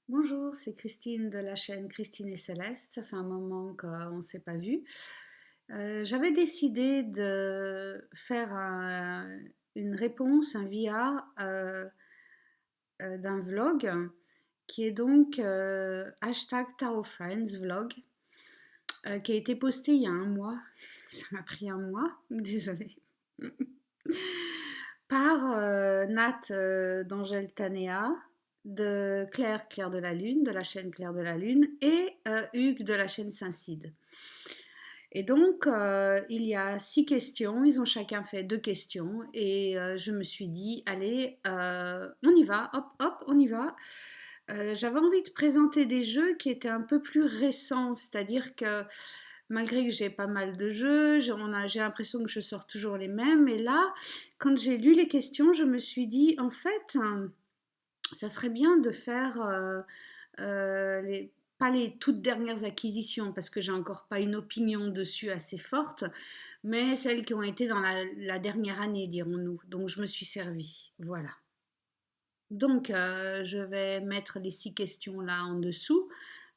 Bonjour, c'est Christine de la chaîne Christine et Céleste. Ça fait un moment qu'on ne s'est pas vu. J'avais décidé de faire une réponse, un VR d'un vlog qui est donc hashtag Tarot Friends vlog, qui a été posté il y a un mois. Ça m'a pris un mois, désolée. Par Nat d'Angèle Tanea, de Claire de la Lune, de la chaîne Claire de la Lune, et Hugues de la chaîne Saint-Cide. Et donc, il y a 6 questions, ils ont chacun fait 2 questions, et je me suis dit, allez, on y va, hop, hop, on y va. J'avais envie de présenter des jeux qui étaient un peu plus récents, c'est-à-dire que malgré que j'ai pas mal de jeux, j'ai l'impression que je sors toujours les mêmes, et là, quand j'ai lu les questions, je me suis dit, en fait, ça serait bien de faire pas les toutes dernières acquisitions, parce que j'ai encore pas une opinion dessus assez forte, mais celles qui ont été dans la dernière année, dirons-nous. Donc je me suis servie. Voilà. Donc je vais mettre les 6 questions là en dessous,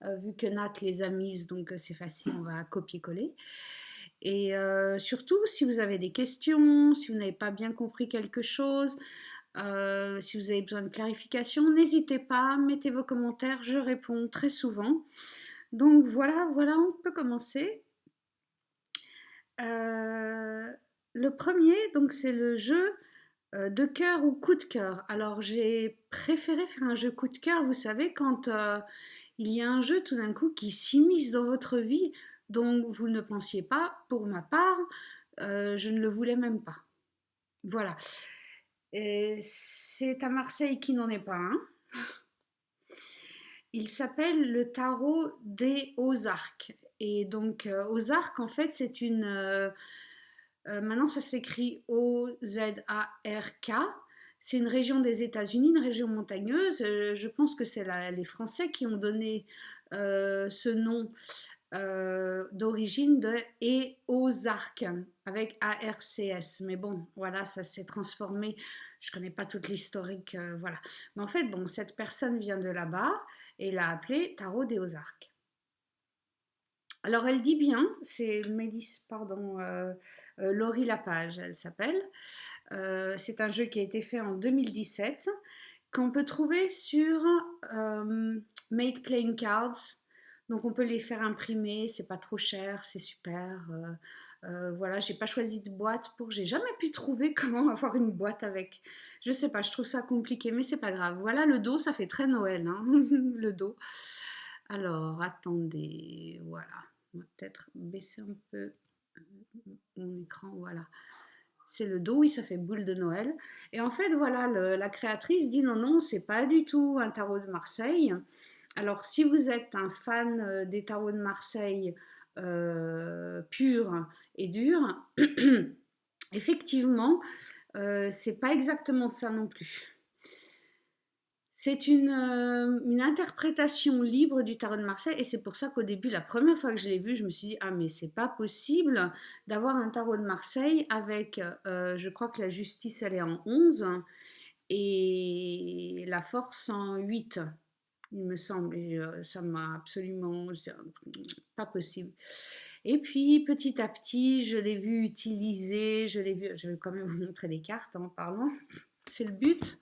vu que Nat les a mises, donc c'est facile, on va copier-coller. Et surtout, si vous avez des questions, si vous n'avez pas bien compris quelque chose, si vous avez besoin de clarification, n'hésitez pas, mettez vos commentaires, je réponds très souvent. Donc voilà, voilà, on peut commencer. Le premier, donc c'est le jeu de cœur ou coup de cœur. Alors j'ai préféré faire un jeu coup de cœur, vous savez, quand il y a un jeu tout d'un coup qui s'immisce dans votre vie dont vous ne pensiez pas. Pour ma part, je ne le voulais même pas. Voilà. Et c'est à Marseille qui n'en est pas un. Il s'appelle le tarot des Ozarks. Et donc, Ozarks, en fait, c'est une. Maintenant, ça s'écrit O-Z-A-R-K. C'est une région des États-Unis, une région montagneuse. Je pense que c'est les Français qui ont donné ce nom d'origine de et Ozarks avec A-R-C-S. Mais bon, voilà, ça s'est transformé. Je connais pas toute l'historique, voilà. Mais en fait, bon, cette personne vient de là-bas et l'a appelé Tarot des Ozarks. Alors elle dit bien, c'est Mélisse, pardon, Laurie Lapage, elle s'appelle. C'est un jeu qui a été fait en 2017, qu'on peut trouver sur Make Playing Cards. Donc on peut les faire imprimer, c'est pas trop cher, c'est super. Voilà, j'ai pas choisi de boîte j'ai jamais pu trouver comment avoir une boîte avec. Je sais pas, je trouve ça compliqué, mais c'est pas grave. Voilà le dos, ça fait très Noël, hein, le dos. Alors attendez, voilà. On va peut-être baisser un peu mon écran, voilà. C'est le dos, oui, ça fait boule de Noël. Et en fait, voilà, la créatrice dit non, non, c'est pas du tout un tarot de Marseille. Alors, si vous êtes un fan des tarots de Marseille purs et durs, effectivement, c'est pas exactement ça non plus. C'est une interprétation libre du tarot de Marseille et c'est pour ça qu'au début, la première fois que je l'ai vu, je me suis dit ah mais c'est pas possible d'avoir un tarot de Marseille avec, je crois que la justice elle est en 11 et la force en 8, il me semble. Et, ça m'a absolument, je dis, pas possible. Et puis petit à petit, je l'ai vu utiliser, je vais quand même vous montrer des cartes en parlant, c'est le but.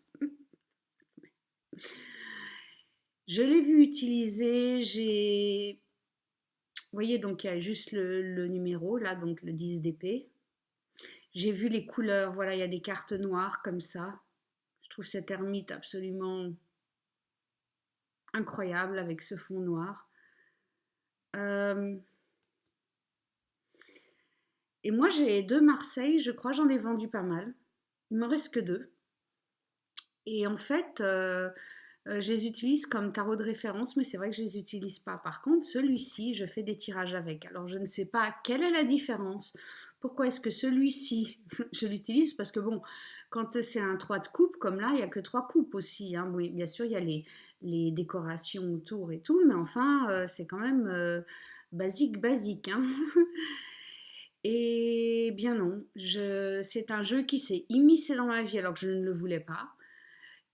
Je l'ai vu utiliser, vous voyez, donc il y a juste le numéro, là, donc le 10 d'épée. J'ai vu les couleurs, voilà, il y a des cartes noires comme ça. Je trouve cette ermite absolument incroyable avec ce fond noir. Euh, et moi, j'ai 2 Marseille, je crois, j'en ai vendu pas mal. Il m'en reste que 2. Et en fait, je les utilise comme tarot de référence, mais c'est vrai que je les utilise pas. Par contre, celui-ci, je fais des tirages avec. Alors, je ne sais pas quelle est la différence. Pourquoi est-ce que celui-ci, je l'utilise? Parce que bon, quand c'est un 3 de coupe, comme là, il n'y a que 3 coupes aussi, hein. Oui, bien sûr, il y a les décorations autour et tout, mais enfin, c'est quand même basique, basique, hein. Et bien non, c'est un jeu qui s'est immiscé dans ma vie alors que je ne le voulais pas.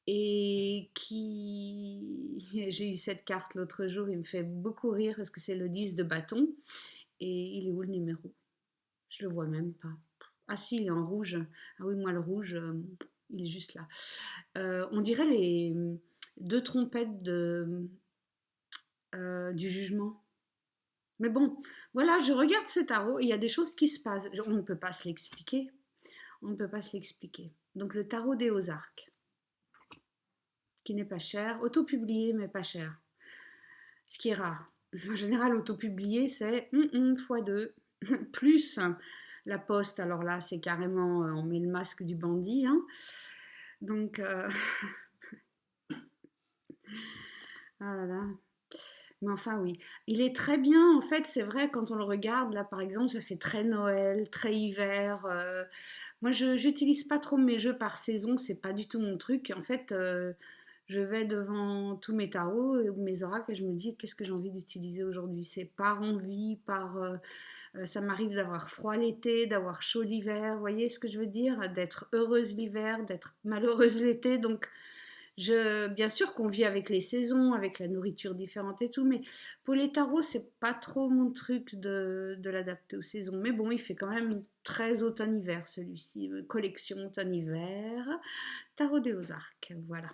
et qui... J'ai eu cette carte l'autre jour, il me fait beaucoup rire parce que c'est le 10 de bâton. Et il est où le numéro? Je le vois même pas. Ah si, il est en rouge. Ah oui, moi le rouge, il est juste là. On dirait les deux trompettes du jugement. Mais bon, voilà, je regarde ce tarot et il y a des choses qui se passent. On ne peut pas se l'expliquer. On ne peut pas se l'expliquer. Donc le tarot des Ozarks, qui n'est pas cher, auto-publié mais pas cher. Ce qui est rare. En général, auto-publié, c'est x2, plus la poste. Alors là, c'est carrément, on met le masque du bandit. Hein. Donc, ah là là. Mais enfin, oui. Il est très bien, en fait, c'est vrai, quand on le regarde, là, par exemple, ça fait très Noël, très hiver. Moi, je n'utilise pas trop mes jeux par saison, c'est pas du tout mon truc. En fait, je vais devant tous mes tarots ou mes oracles et je me dis qu'est-ce que j'ai envie d'utiliser aujourd'hui. C'est par envie, ça m'arrive d'avoir froid l'été, d'avoir chaud l'hiver. Vous voyez ce que je veux dire? D'être heureuse l'hiver, d'être malheureuse l'été. Donc, bien sûr qu'on vit avec les saisons, avec la nourriture différente et tout, mais pour les tarots, c'est pas trop mon truc de l'adapter aux saisons. Mais bon, il fait quand même très automne-hiver celui-ci. Collection automne-hiver, tarot des Ozarks, voilà.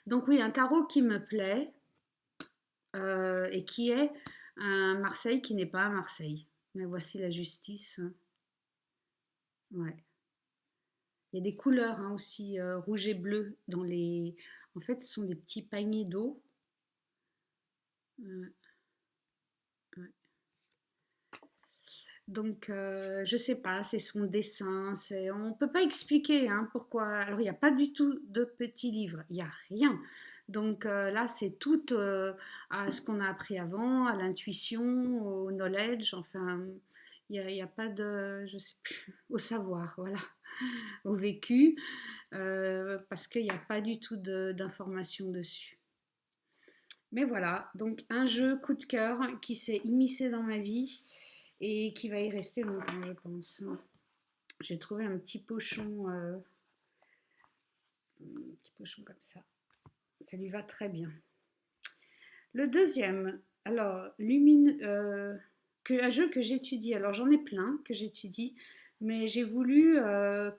Donc oui, un tarot qui me plaît et qui est un Marseille qui n'est pas à Marseille. Mais voici la justice. Ouais. Il y a des couleurs hein, aussi, rouge et bleu dans les... En fait, ce sont des petits paniers d'eau. Ouais, ouais. Donc, je sais pas, c'est son dessin, on peut pas expliquer hein, pourquoi. Alors, il n'y a pas du tout de petits livres, il n'y a rien. Donc là, c'est tout à ce qu'on a appris avant, à l'intuition, au knowledge, enfin, il y a pas de, je sais plus, au savoir, voilà, au vécu, parce qu'il n'y a pas du tout d'informations dessus. Mais voilà, donc un jeu coup de cœur qui s'est immiscé dans ma vie et qui va y rester longtemps, je pense. J'ai trouvé un petit pochon comme ça. Ça lui va très bien. Le deuxième, alors, un jeu que j'étudie. Alors, j'en ai plein que j'étudie, mais j'ai voulu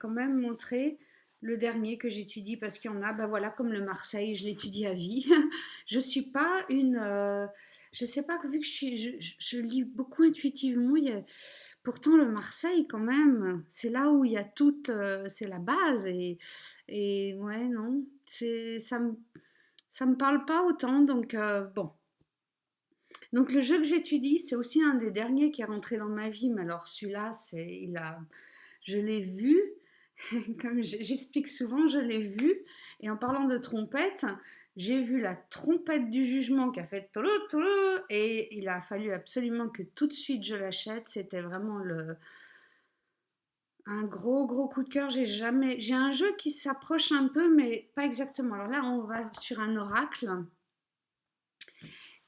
quand même montrer le dernier que j'étudie parce qu'il y en a, ben voilà, comme le Marseille, je l'étudie à vie. Je suis pas je sais pas, vu que je lis beaucoup intuitivement, pourtant le Marseille quand même, c'est là où il y a tout, c'est la base et ouais, non, ça me parle pas autant, donc bon. Donc le jeu que j'étudie, c'est aussi un des derniers qui est rentré dans ma vie, mais alors celui-là, je l'ai vu, comme j'explique souvent, je l'ai vu, et en parlant de trompette, j'ai vu la trompette du jugement qui a fait tolo tolo, et il a fallu absolument que tout de suite je l'achète, c'était vraiment un gros coup de cœur, j'ai un jeu qui s'approche un peu, mais pas exactement. Alors là, on va sur un oracle,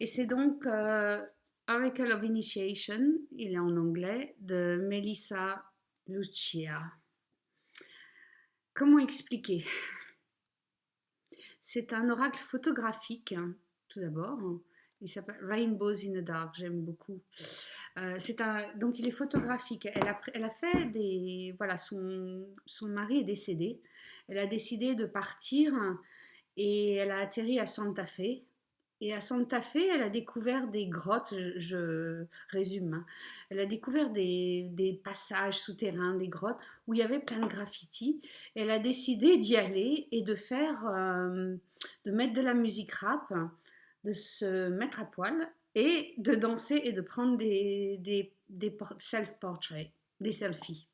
et c'est donc Oracle of Initiation, il est en anglais, de Melissa Lucia. Comment expliquer? C'est un oracle photographique, hein, tout d'abord. Il s'appelle Rainbows in the Dark, j'aime beaucoup. Donc il est photographique. Elle a fait des... Voilà, son mari est décédé. Elle a décidé de partir et elle a atterri à Santa Fe. Et à Santa Fe, elle a découvert des grottes, je résume, hein. Elle a découvert des passages souterrains, des grottes où il y avait plein de graffitis. Elle a décidé d'y aller et de mettre de la musique rap, de se mettre à poil et de danser et de prendre des self-portraits, des selfies.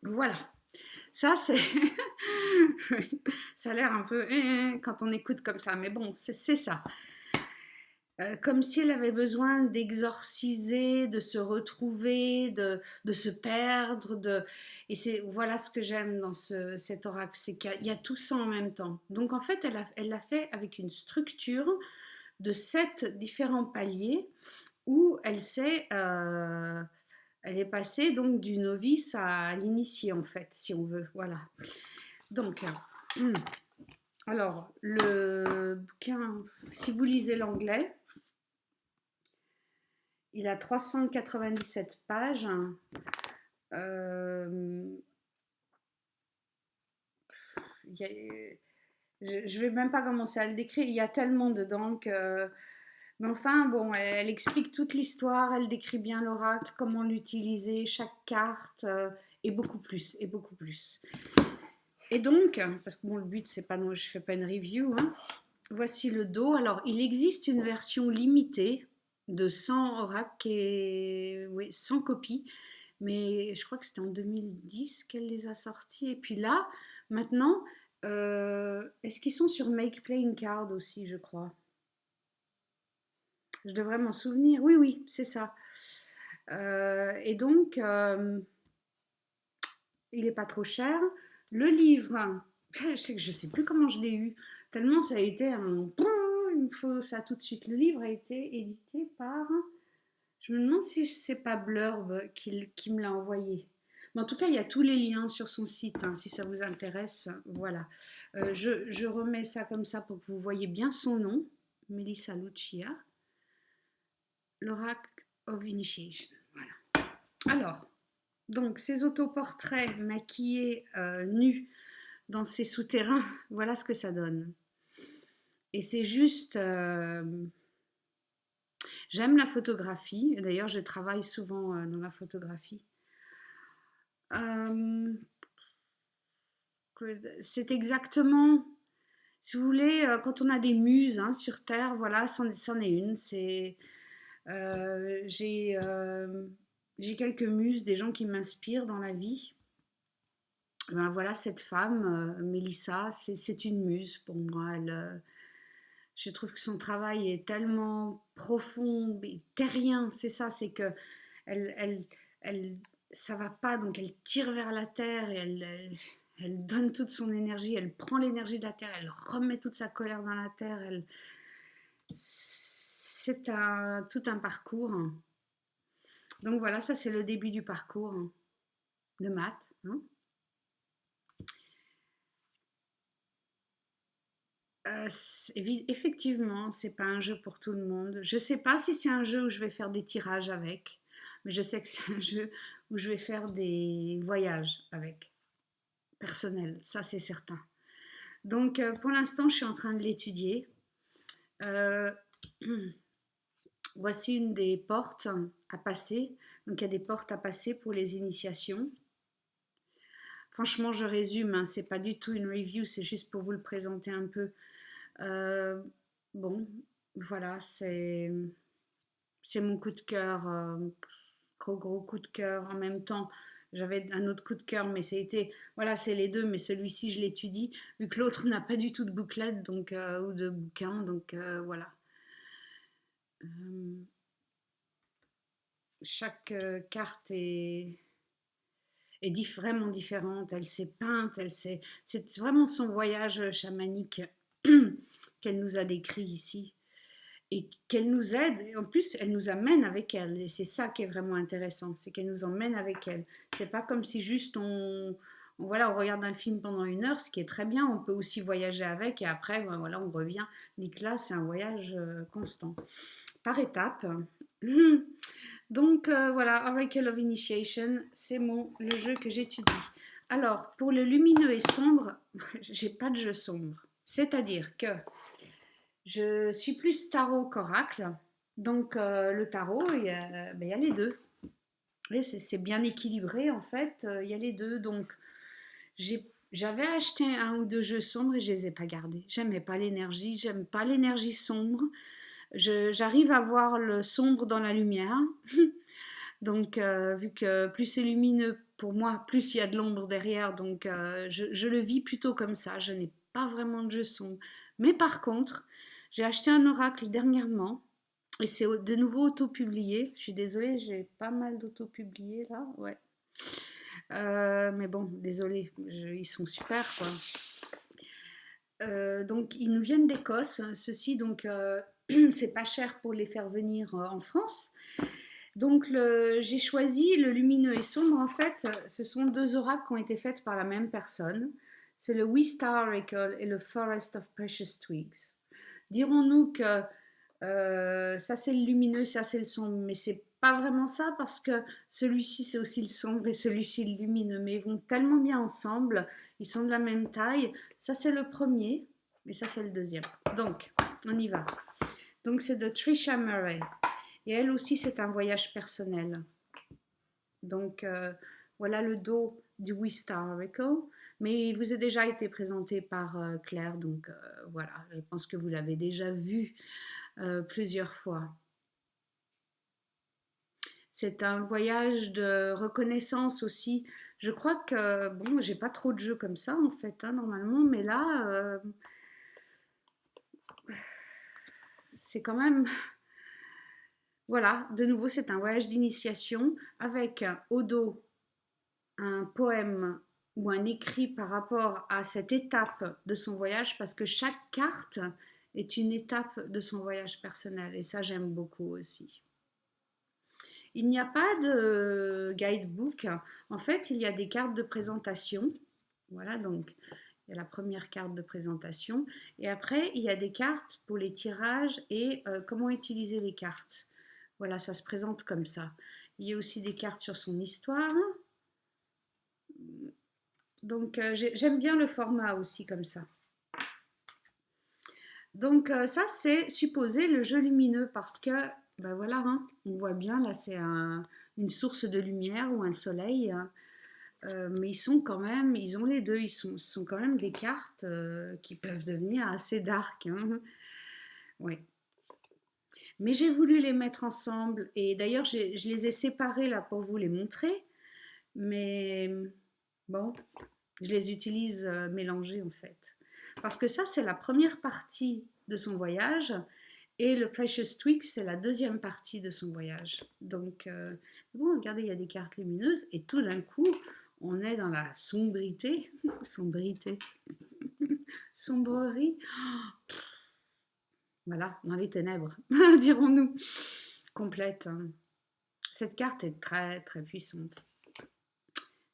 Voilà. Ça, c'est. Ça a l'air un peu quand on écoute comme ça, mais bon, c'est ça. Comme si elle avait besoin d'exorciser, de se retrouver, de se perdre. Et voilà ce que j'aime dans cet oracle, c'est qu'il y a tout ça en même temps. Donc en fait, elle l'a fait avec une structure de 7 différents paliers où elle s'est Elle est passée donc du novice à l'initié en fait, si on veut. Voilà. Donc, alors, le bouquin, si vous lisez l'anglais, il a 397 pages. Euh, y a- je ne vais même pas commencer à le décrire. Il y a tellement dedans que... Mais enfin, bon, elle explique toute l'histoire, elle décrit bien l'oracle, comment l'utiliser, chaque carte, et beaucoup plus, et beaucoup plus. Et donc, parce que bon, le but, c'est pas, non, je fais pas une review, hein. Voici le dos. Alors, il existe une version limitée de 100 oracles, et, oui, 100 copies, mais je crois que c'était en 2010 qu'elle les a sortis. Et puis là, maintenant, est-ce qu'ils sont sur Make Playing Card aussi, je crois? Je devrais m'en souvenir. Oui, oui, c'est ça. Et donc, il n'est pas trop cher. Le livre, je ne sais plus comment je l'ai eu, tellement ça a été un... Il me faut ça tout de suite. Le livre a été édité par... Je me demande si c'est pas Blurb qui me l'a envoyé. Mais en tout cas, il y a tous les liens sur son site, hein, si ça vous intéresse. Voilà. Je remets ça comme ça pour que vous voyez bien son nom. Melissa Lucia. L'Oracle of Initiation. Voilà. Alors, donc, ces autoportraits maquillés nus dans ces souterrains, voilà ce que ça donne. Et c'est juste... j'aime la photographie. D'ailleurs, je travaille souvent dans la photographie. C'est exactement... Si vous voulez, quand on a des muses hein, sur Terre, voilà, c'en est une. J'ai quelques muses, des gens qui m'inspirent dans la vie. Ben voilà, cette femme, Mélissa, c'est une muse pour moi. Je trouve que son travail est tellement profond, et terrien. C'est ça, c'est que elle, ça va pas, donc elle tire vers la terre et elle donne toute son énergie. Elle prend l'énergie de la terre, elle remet toute sa colère dans la terre. C'est tout un parcours. Donc voilà, ça c'est le début du parcours de maths. Hein. Effectivement, c'est pas un jeu pour tout le monde. Je sais pas si c'est un jeu où je vais faire des tirages avec, mais je sais que c'est un jeu où je vais faire des voyages avec, personnel, ça c'est certain. Donc pour l'instant, je suis en train de l'étudier. Euh, voici une des portes à passer. Donc il y a des portes à passer pour les initiations. Franchement, je résume, hein, c'est pas du tout une review, c'est juste pour vous le présenter un peu. Euh, bon, voilà, c'est mon coup de cœur, gros coup de cœur. En même temps, j'avais un autre coup de cœur, mais voilà, c'est les deux, mais celui-ci, je l'étudie, vu que l'autre n'a pas du tout de bouclette donc, ou de bouquin, donc voilà. Chaque carte est vraiment différente, elle s'est peinte, c'est vraiment son voyage chamanique qu'elle nous a décrit ici. Et qu'elle nous aide, et en plus elle nous amène avec elle, et c'est ça qui est vraiment intéressant, c'est qu'elle nous emmène avec elle. C'est pas comme si juste voilà, on regarde un film pendant 1 heure, ce qui est très bien, on peut aussi voyager avec, et après, ben voilà, on revient. Là, c'est un voyage constant, par étapes. Donc voilà, Oracle of Initiation, c'est le jeu que j'étudie. Alors, pour le lumineux et sombre, j'ai pas de jeu sombre. C'est-à-dire que je suis plus tarot qu'oracle. Donc le tarot, il y a les deux. C'est bien équilibré en fait, il y a les deux. Donc j'avais acheté 1 ou 2 jeux sombres et je les ai pas gardés. J'aimais pas l'énergie, j'aime pas l'énergie sombre. J'arrive à voir le sombre dans la lumière. Donc vu que plus c'est lumineux pour moi, plus il y a de l'ombre derrière. Donc je le vis plutôt comme ça. Je n'ai pas vraiment de jeu sombre. Mais par contre, j'ai acheté un oracle dernièrement et c'est de nouveau auto-publié. Je suis désolée, j'ai pas mal d'auto-publiés là. Ouais. Mais bon, désolée, ils sont super quoi. Donc ils nous viennent d'Écosse. Ceux-ci, donc c'est pas cher pour les faire venir en France. Donc j'ai choisi le lumineux et sombre. En fait, ce sont deux oracles qui ont été faits par la même personne. C'est le We Star Oracle et le Forest of Precious Twigs. Dirons-nous que ça c'est le lumineux, ça c'est le sombre, mais c'est pas vraiment ça parce que celui-ci c'est aussi le sombre et celui-ci le lumineux, mais ils vont tellement bien ensemble, ils sont de la même taille. Ça c'est le premier et ça c'est le deuxième. Donc on y va. Donc c'est de Trisha Murray et elle aussi c'est un voyage personnel. Donc voilà le dos du We Star Oracle, mais il vous a déjà été présenté par Claire, donc voilà, je pense que vous l'avez déjà vu plusieurs fois. C'est un voyage de reconnaissance aussi. Je crois que, bon, j'ai pas trop de jeux comme ça en fait, hein, normalement, mais là, c'est quand même, voilà, de nouveau, c'est un voyage d'initiation avec au dos un poème ou un écrit par rapport à cette étape de son voyage, parce que chaque carte est une étape de son voyage personnel, et ça, j'aime beaucoup aussi. Il n'y a pas de guidebook. En fait, il y a des cartes de présentation. Voilà, donc il y a la première carte de présentation. Et après, il y a des cartes pour les tirages et comment utiliser les cartes. Voilà, ça se présente comme ça. Il y a aussi des cartes sur son histoire. Donc, j'aime bien le format aussi comme ça. Donc, ça, c'est supposé le jeu lumineux parce que, ben voilà, hein, on voit bien, là, c'est une source de lumière ou un soleil. Hein. Mais ils sont quand même, ils ont les deux, sont quand même des cartes qui peuvent devenir assez dark. Hein. Ouais. Mais j'ai voulu les mettre ensemble et d'ailleurs je les ai séparés là pour vous les montrer. Mais bon, je les utilise mélangés en fait. Parce que ça c'est la première partie de son voyage et le Precious Twigs c'est la deuxième partie de son voyage. Donc bon, regardez, il y a des cartes lumineuses et tout d'un coup on est dans la sombrité, sombrité, sombrerie, voilà, dans les ténèbres, dirons-nous, complète. Cette carte est très très puissante.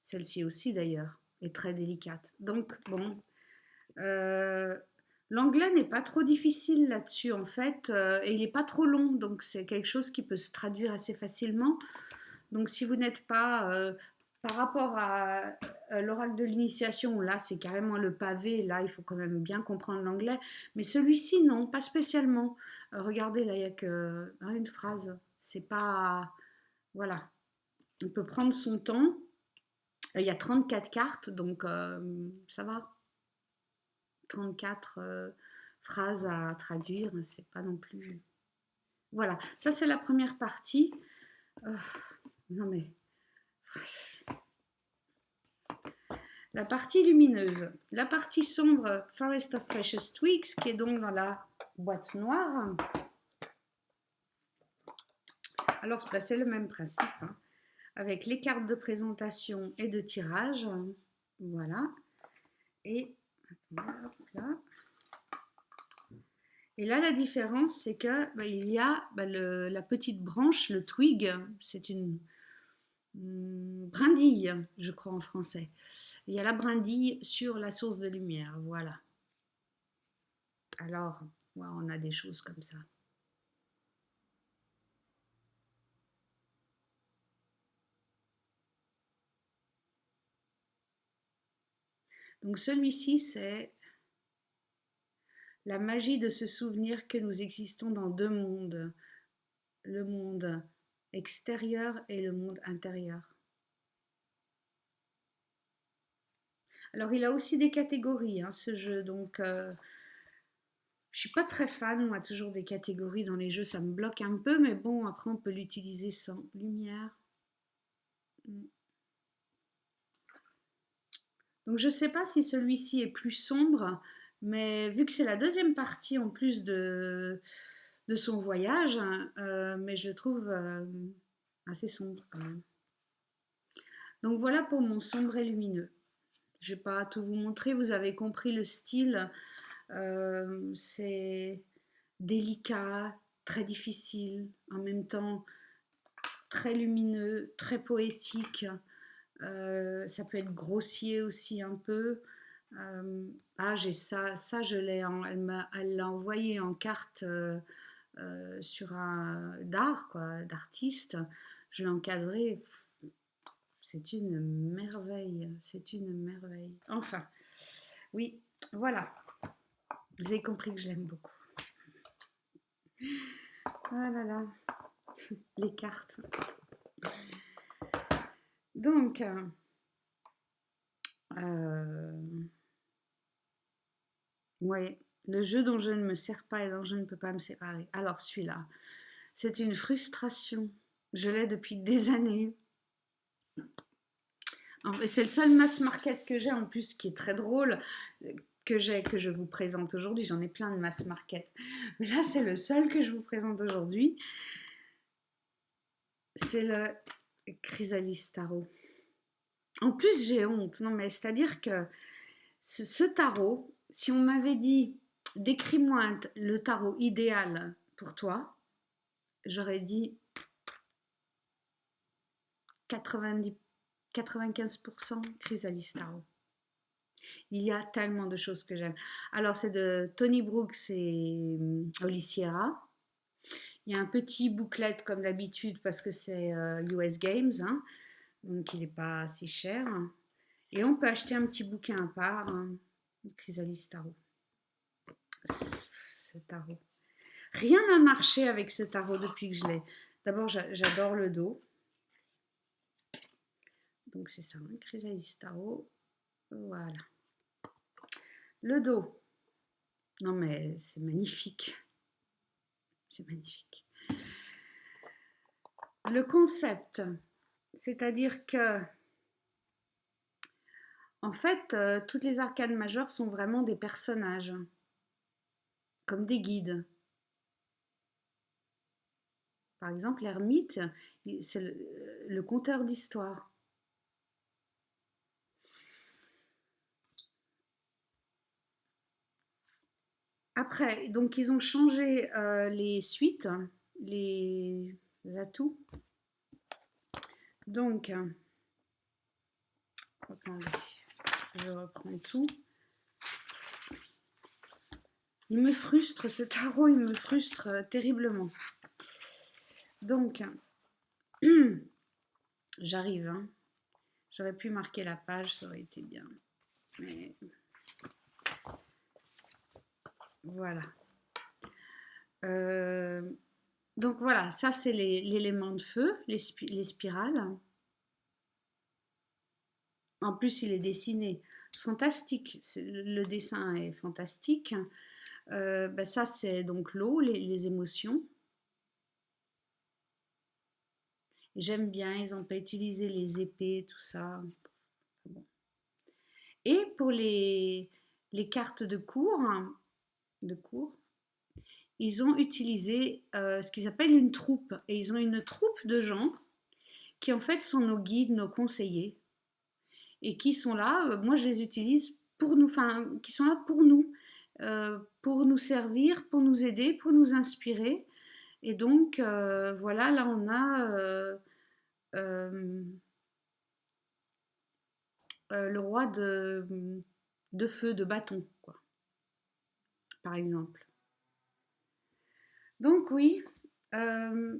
Celle-ci aussi d'ailleurs est très délicate. Donc bon, l'anglais n'est pas trop difficile là-dessus en fait, et il n'est pas trop long, donc c'est quelque chose qui peut se traduire assez facilement. Donc si vous n'êtes pas par rapport à l'oracle de l'initiation, là c'est carrément le pavé, là il faut quand même bien comprendre l'anglais, mais celui-ci non, pas spécialement. Regardez, là il n'y a que une phrase, c'est pas... Voilà, on peut prendre son temps, il y a 34 cartes, donc ça va. 34 phrases à traduire, c'est pas non plus... Voilà, ça c'est la première partie. Non mais... La partie lumineuse. La partie sombre, Forest of Precious Twigs, qui est donc dans la boîte noire. Alors, bah, c'est le même principe, hein, avec les cartes de présentation et de tirage. Voilà. Et, là. Et là, la différence, c'est que bah, il y a bah, la petite branche, le twig, c'est une brindille, je crois en français. Il y a la brindille sur la source de lumière, voilà. Alors, ouais, on a des choses comme ça. Donc celui-ci, c'est la magie de se souvenir que nous existons dans deux mondes, le monde extérieur et le monde intérieur. Alors il a aussi des catégories, hein, ce jeu, donc je suis pas très fan, moi, toujours des catégories dans les jeux, ça me bloque un peu, mais bon, après on peut l'utiliser sans lumière. Donc je sais pas si celui-ci est plus sombre, mais vu que c'est la deuxième partie en plus de son voyage, mais je le trouve assez sombre quand même. Donc voilà pour mon sombre et lumineux. Je ne vais pas tout vous montrer, vous avez compris le style. C'est délicat, très difficile, en même temps très lumineux, très poétique. Ça peut être grossier aussi un peu. J'ai ça je l'ai, elle l'a envoyé en carte sur un d'art, quoi, d'artiste. Je l'ai encadré. C'est une merveille, c'est une merveille. Enfin, oui, voilà. Vous avez compris que je l'aime beaucoup. Ah là là, les cartes. Donc, ouais, le jeu dont je ne me sers pas et dont je ne peux pas me séparer. Alors celui-là, c'est une frustration. Je l'ai depuis des années. C'est le seul mass market que j'ai en plus qui est très drôle, que je vous présente aujourd'hui. J'en ai plein de mass market. Mais là, c'est le seul que je vous présente aujourd'hui. C'est le Chrysalis Tarot. En plus, j'ai honte. Non, mais c'est-à-dire que ce tarot, si on m'avait dit, décris-moi le tarot idéal pour toi, j'aurais dit 95% Chrysalis Tarot. Il y a tellement de choses que j'aime. Alors, c'est de Tony Brooks et Oli Sierra. Il y a un petit booklet comme d'habitude parce que c'est US Games, hein, donc il n'est pas si cher. Et on peut acheter un petit bouquin à part, Chrysalis Tarot. Ce tarot. Rien n'a marché avec ce tarot depuis que je l'ai. D'abord, j'adore le dos. Donc c'est ça, Chrysalis Tarot. Voilà. Le dos. Non mais c'est magnifique. C'est magnifique. Le concept, c'est-à-dire que, en fait, toutes les arcanes majeures sont vraiment des personnages, comme des guides. Par exemple, l'ermite, c'est le conteur d'histoire. Après, donc ils ont changé les suites, les atouts. Donc, attendez, je reprends tout. Il me frustre, ce tarot, il me frustre terriblement. Donc, j'arrive. Hein. J'aurais pu marquer la page, ça aurait été bien. Mais voilà. Donc voilà, ça c'est l'élément de feu, les spirales. En plus, il est dessiné fantastique. Le dessin est fantastique. Ça, c'est donc l'eau, les émotions. J'aime bien, ils n'ont pas utilisé les épées, tout ça. Bon. Et pour les cartes de cours, ils ont utilisé ce qu'ils appellent une troupe. Et ils ont une troupe de gens qui en fait sont nos guides, nos conseillers. Et qui sont là, moi je les utilise pour nous, enfin, qui sont là pour nous servir, pour nous aider, pour nous inspirer. Et donc, voilà, là on a le roi de feu, de bâton, quoi, par exemple. Donc oui, en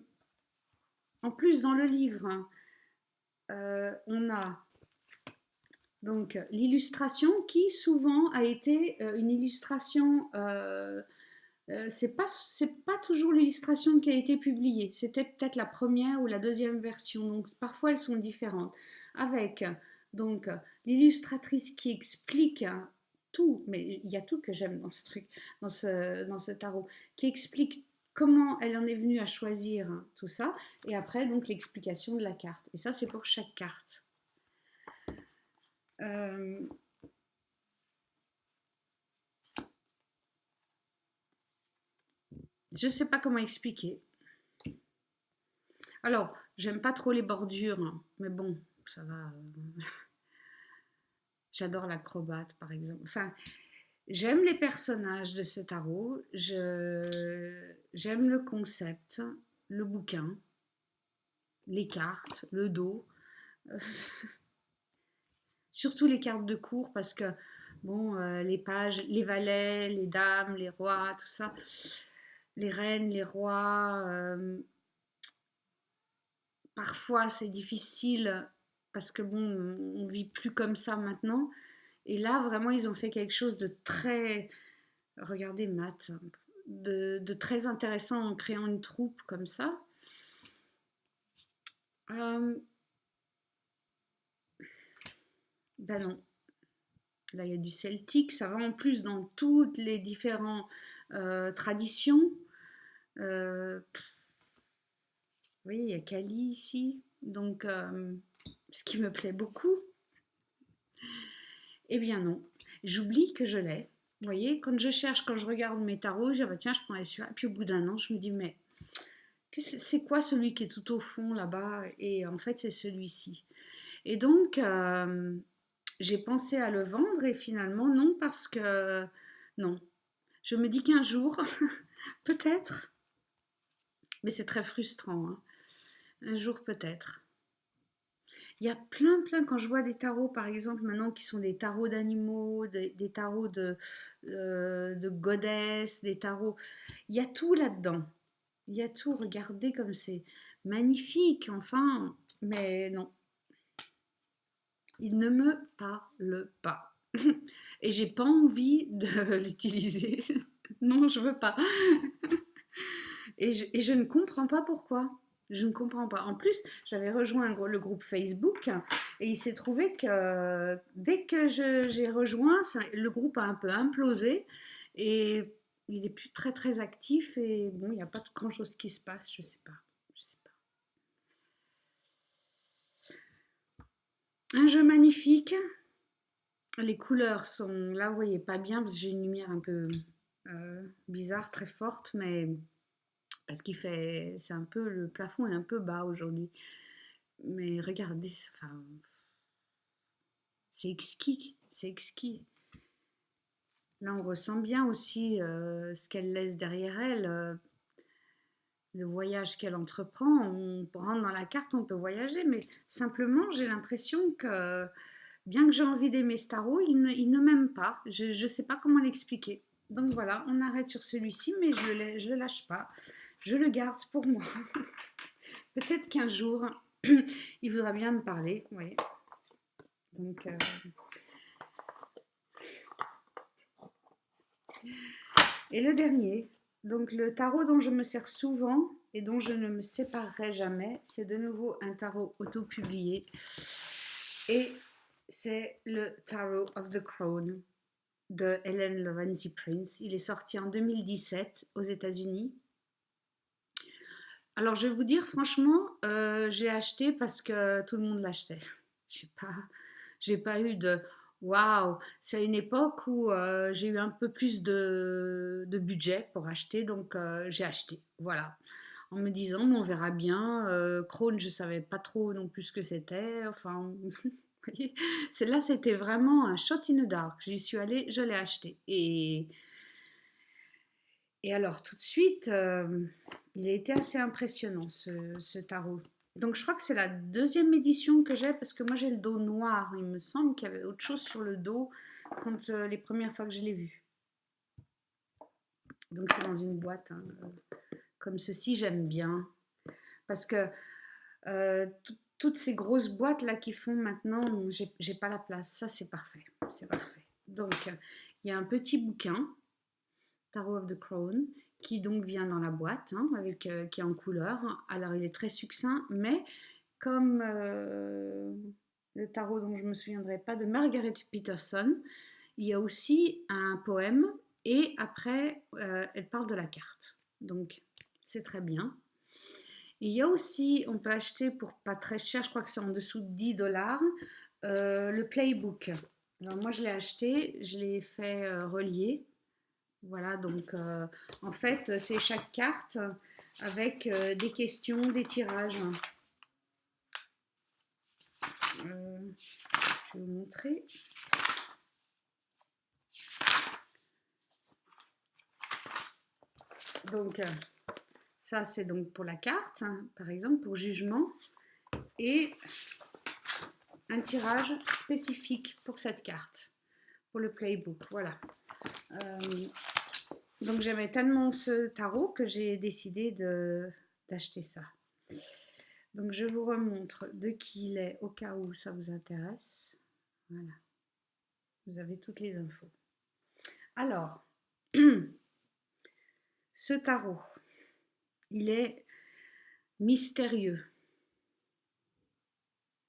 plus dans le livre, on a donc l'illustration qui souvent a été une illustration, c'est pas toujours l'illustration qui a été publiée, c'était peut-être la première ou la deuxième version, donc parfois elles sont différentes. Avec donc l'illustratrice qui explique tout, mais il y a tout que j'aime dans ce truc, dans ce tarot, qui explique comment elle en est venue à choisir tout ça, et après donc l'explication de la carte. Et ça c'est pour chaque carte. Je ne sais pas comment expliquer. Alors, j'aime pas trop les bordures, hein, mais bon, ça va. J'adore l'acrobate, par exemple. Enfin, j'aime les personnages de ce tarot. J'aime le concept, le bouquin. les cartes, le dos, surtout les cartes de cour parce que bon, les pages, les valets, les dames, les rois, tout ça, les reines, les rois, parfois c'est difficile parce que bon, on vit plus comme ça maintenant. Et là, vraiment, ils ont fait quelque chose de très, regardez Matt, de très intéressant en créant une troupe comme ça. Euh, ben non, là il y a du celtique, ça va en plus dans toutes les différentes traditions. Euh, oui, il y a Kali ici, donc ce qui me plaît beaucoup. Eh bien non, j'oublie que je l'ai. Vous voyez, quand je cherche, quand je regarde mes tarots, je dis, ah bah tiens, je prends celui-là. Puis au bout d'un an, je me dis, mais c'est quoi celui qui est tout au fond là-bas? Et en fait, c'est celui-ci. Et donc, j'ai pensé à le vendre et finalement, non, parce que non. Je me dis qu'un jour, peut-être, mais c'est très frustrant, hein. Un jour peut-être. Il y a plein, quand je vois des tarots, par exemple, maintenant, qui sont des tarots d'animaux, des tarots de goddesses, des tarots, il y a tout là-dedans. Il y a tout, regardez comme c'est magnifique, enfin, mais non, il ne me parle pas. Et j'ai pas envie de l'utiliser. Non, je veux pas. Et je ne comprends pas pourquoi. Je ne comprends pas. En plus, j'avais rejoint le groupe Facebook et il s'est trouvé que dès que j'ai rejoint, le groupe a un peu implosé et il est plus très actif et bon, il n'y a pas grand chose qui se passe, je sais pas. Je sais pas. Un jeu magnifique. Les couleurs sont là, vous voyez pas bien parce que j'ai une lumière un peu bizarre, très forte, mais parce qu'il fait, c'est un peu, le plafond est un peu bas aujourd'hui. Mais regardez, enfin, c'est exquis, c'est exquis. Là, on ressent bien aussi ce qu'elle laisse derrière elle, le voyage qu'elle entreprend. On rentre dans la carte, on peut voyager, mais simplement, j'ai l'impression que, bien que j'ai envie d'aimer Starro, il ne m'aime pas. Je ne sais pas comment l'expliquer. Donc voilà, on arrête sur celui-ci, mais je le lâche pas. Je le garde pour moi. Peut-être qu'un jour, il voudra bien me parler. Oui. Donc, et le dernier, donc le tarot dont je me sers souvent et dont je ne me séparerai jamais, c'est de nouveau un tarot auto-publié. Et c'est le Tarot of the Crown de Helen Lorenzi Prince. Il est sorti en 2017 aux États-Unis. Alors je vais vous dire franchement, j'ai acheté parce que tout le monde l'achetait. J'ai pas eu de waouh. C'est une époque où j'ai eu un peu plus de budget pour acheter, donc j'ai acheté. Voilà, en me disant, on verra bien. Crohn, je savais pas trop non plus ce que c'était. Enfin, vous voyez, là, c'était vraiment un shot in the dark. J'y suis allée, je l'ai acheté. Et alors, tout de suite, il a été assez impressionnant, ce tarot. Donc, je crois que c'est la deuxième édition que j'ai, parce que moi, j'ai le dos noir. Il me semble qu'il y avait autre chose sur le dos quand les premières fois que je l'ai vu. Donc, c'est dans une boîte, hein, comme ceci, j'aime bien. Parce que toutes ces grosses boîtes là qui font maintenant, j'ai pas la place. Ça, c'est parfait. C'est parfait. Donc, il y a un petit bouquin, Tarot of the Crown, qui donc vient dans la boîte, hein, avec, qui est en couleur. Alors il est très succinct, mais comme le tarot dont je ne me souviendrai pas de Margaret Peterson, il y a aussi un poème et après elle parle de la carte. Donc c'est très bien. Il y a aussi, on peut acheter pour pas très cher, je crois que c'est en dessous de 10 $, le playbook. Alors moi je l'ai acheté, je l'ai fait relier. Voilà, donc en fait, c'est chaque carte avec des questions, des tirages. Je vais vous montrer. Donc, ça, c'est donc pour la carte, hein, par exemple, pour jugement. et un tirage spécifique pour cette carte, pour le playbook. Voilà. Donc j'aimais tellement ce tarot que j'ai décidé d'acheter ça. Donc je vous remontre de qui il est au cas où ça vous intéresse. Voilà. Vous avez toutes les infos. Alors, ce tarot, il est mystérieux.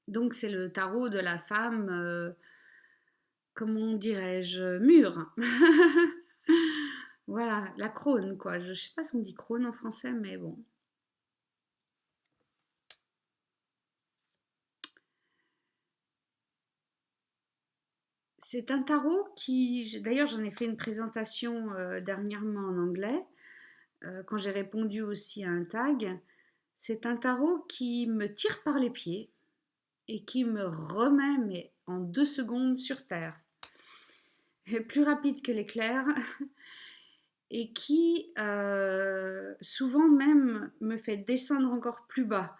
Donc c'est le tarot de la femme, comment dirais-je, mûre. Voilà, la crone, quoi. Je ne sais pas si on dit crone en français, mais bon. C'est un tarot qui, d'ailleurs j'en ai fait une présentation dernièrement en anglais, quand j'ai répondu aussi à un tag. C'est un tarot qui me tire par les pieds et qui me remet mais en 2 secondes sur terre. Plus rapide que l'éclair et qui souvent même me fait descendre encore plus bas.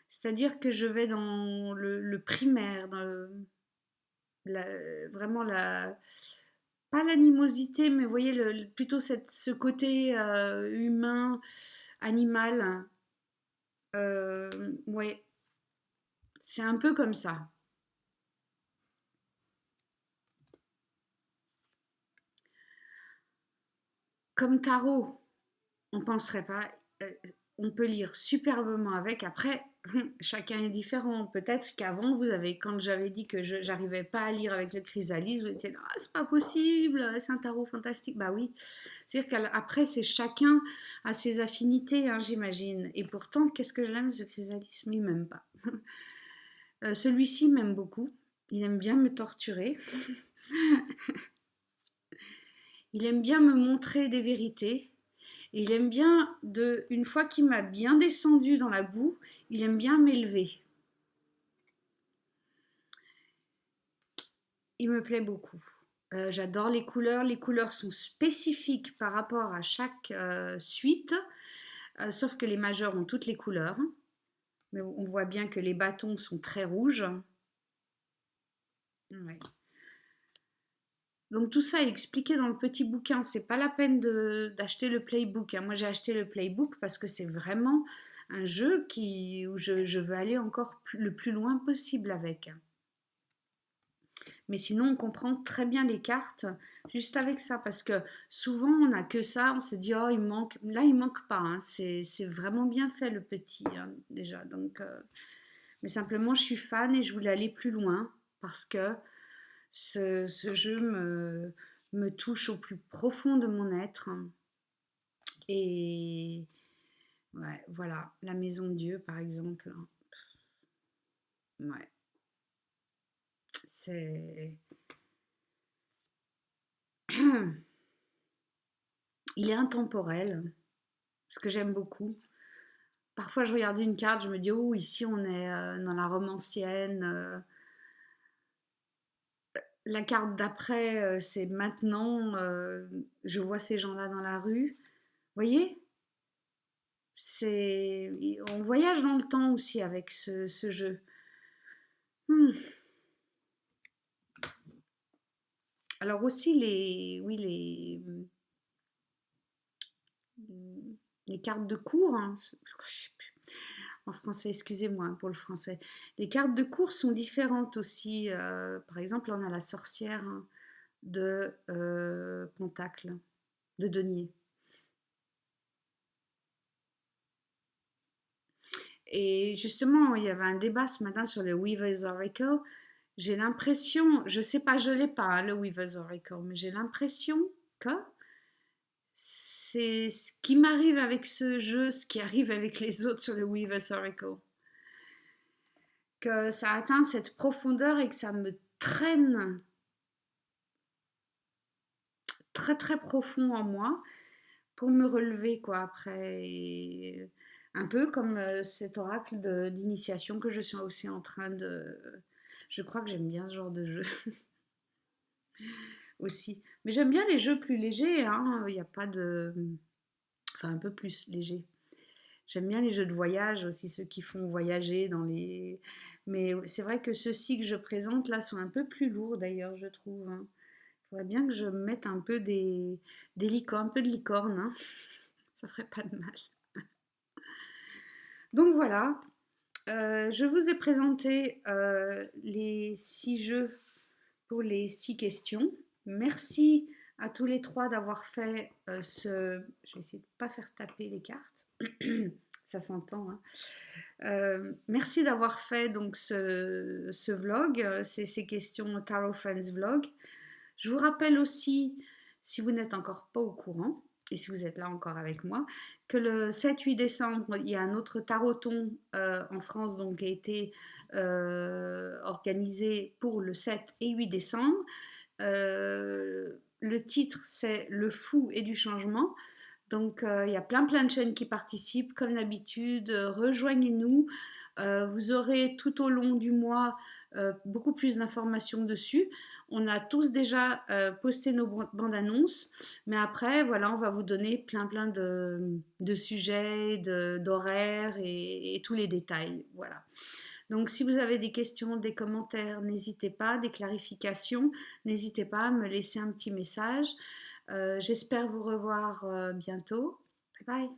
C'est-à-dire que je vais dans le primaire, dans vraiment pas l'animosité, mais vous voyez plutôt ce côté humain, animal. Ouais, c'est un peu comme ça. Comme tarot, on ne penserait pas. On peut lire superbement avec. Après, chacun est différent. Peut-être qu'avant, quand j'avais dit que j'arrivais pas à lire avec le chrysalis, vous étiez ah, c'est pas possible, c'est un tarot fantastique. Bah oui. C'est-à-dire qu'après, c'est chacun a ses affinités, hein, j'imagine. Et pourtant, qu'est-ce que je l'aime, ce chrysalis? Mais il m'aime pas. Celui-ci m'aime beaucoup. Il aime bien me torturer. Il aime bien me montrer des vérités. Et il aime bien, une fois qu'il m'a bien descendu dans la boue, il aime bien m'élever. Il me plaît beaucoup. J'adore les couleurs. Les couleurs sont spécifiques par rapport à chaque suite, sauf que les majeurs ont toutes les couleurs. Mais on voit bien que les bâtons sont très rouges. Ouais. Donc tout ça est expliqué dans le petit bouquin. C'est pas la peine d'acheter le playbook, hein. Moi j'ai acheté le playbook parce que c'est vraiment un jeu où je veux aller encore le plus loin possible avec. Mais sinon on comprend très bien les cartes juste avec ça, parce que souvent on n'a que ça, on se dit oh il manque. Là il manque pas, hein. C'est vraiment bien fait le petit, hein, déjà. Donc, mais simplement je suis fan et je voulais aller plus loin parce que ce jeu me touche au plus profond de mon être. Et ouais, voilà, la maison de Dieu, par exemple. Ouais, c'est... Il est intemporel, ce que j'aime beaucoup. Parfois, je regarde une carte, je me dis, oh, ici, on est dans la Rome ancienne. La carte d'après, c'est maintenant. Je vois ces gens-là dans la rue. Vous voyez, on voyage dans le temps aussi avec ce jeu. Alors aussi oui, les cartes de cours, hein, en français, excusez-moi pour le français. Les cartes de cours sont différentes aussi. Par exemple, on a la sorcière, hein, de Pentacle, de Denier. Et justement, il y avait un débat ce matin sur le Weaver's Oracle. J'ai l'impression, je sais pas, je l'ai pas, hein, le Weaver's Oracle, mais j'ai l'impression que c'est ce qui m'arrive avec ce jeu, ce qui arrive avec les autres sur le Weaver's Oracle. Que ça atteint cette profondeur et que ça me traîne très très profond en moi pour me relever, quoi, après. Et un peu comme cet oracle d'initiation que je suis aussi en train de... Je crois que j'aime bien ce genre de jeu aussi. Mais j'aime bien les jeux plus légers, hein. Il n'y a pas de... Enfin, un peu plus léger. J'aime bien les jeux de voyage aussi, ceux qui font voyager dans les... Mais c'est vrai que ceux-ci que je présente là sont un peu plus lourds d'ailleurs, je trouve, hein. Il faudrait bien que je mette un peu des licornes, un peu de licorne, hein. Ça ferait pas de mal. Donc voilà, je vous ai présenté les 6 jeux pour les 6 questions. Merci à tous les 3 d'avoir fait ce... Je vais essayer de ne pas faire taper les cartes. Ça s'entend, hein. Merci d'avoir fait donc ce vlog, ces questions Tarot Friends vlog. Je vous rappelle aussi, si vous n'êtes encore pas au courant, et si vous êtes là encore avec moi, que le 7-8 décembre, il y a un autre taroton en France donc, qui a été organisé pour le 7 et 8 décembre. Le titre, c'est Le fou et du changement. Donc, il y a plein de chaînes qui participent. Comme d'habitude, rejoignez-nous. Vous aurez tout au long du mois beaucoup plus d'informations dessus. On a tous déjà posté nos bandes annonces, mais après, voilà, on va vous donner plein de sujets, d'horaires et tous les détails. Voilà. Donc, si vous avez des questions, des commentaires, n'hésitez pas, des clarifications, n'hésitez pas à me laisser un petit message. J'espère vous revoir bientôt. Bye bye.